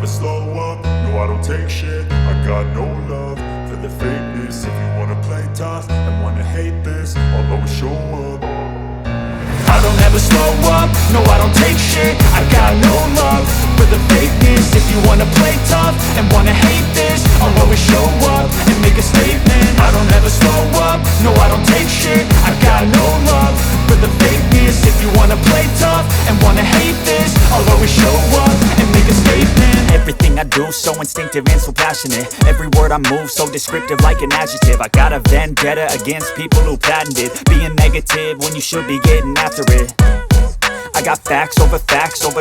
slow up, no I don't take shit. I got no love for the fakeness. If you wanna play tough and wanna hate this, I'll always show up. I don't ever slow up, no I don't take shit. I got no love for the fakeness. If you wanna play tough and wanna hate this, I'll always show up and make a statement. I don't ever slow up, no I don't take shit. I got no love for the fakeness. If you wanna play tough and wanna hate this, I'll always show up and make a statement. Everything I do so instinctive and so passionate. Every word I move so descriptive like an adjective. I got a vendetta against people who patented being negative when you should be getting after it. I got facts over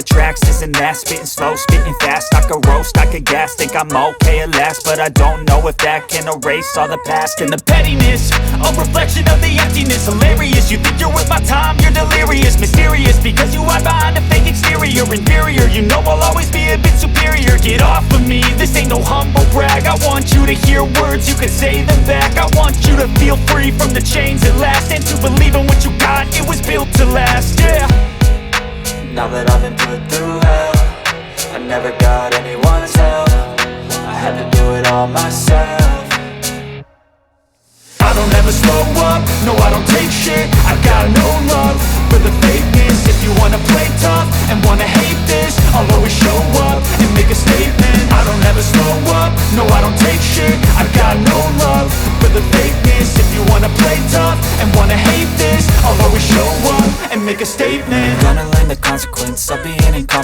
tracks, this and that. Spitting slow, spitting fast. I could roast, I could gas. Think I'm okay at last, but I don't know if that can erase all the past. And the pettiness, a reflection of the emptiness. Hilarious, you think you're worth my time, you're delirious. Mysterious, because you hide behind a fake exterior. Inferior, you know I'll always be a bit superior. Get off of me, this ain't no humble brag. I want you to hear words, you can say them back. I want you to feel free from the chains at last, and to believe in what you got, it was built to last, yeah. Now that I've been put through hell, I never got anyone's help. I had to do it all myself. I don't ever slow up, no I don't take shit. I got no love for the fakeness. If you wanna play tough and wanna hate this, I'll always show up and make a statement. I don't ever slow up, no I don't take shit. I got no love for the fakeness. If you wanna play tough and wanna hate this, I'll always show up and make a statement. Gonna learn the consequence of being incompetent.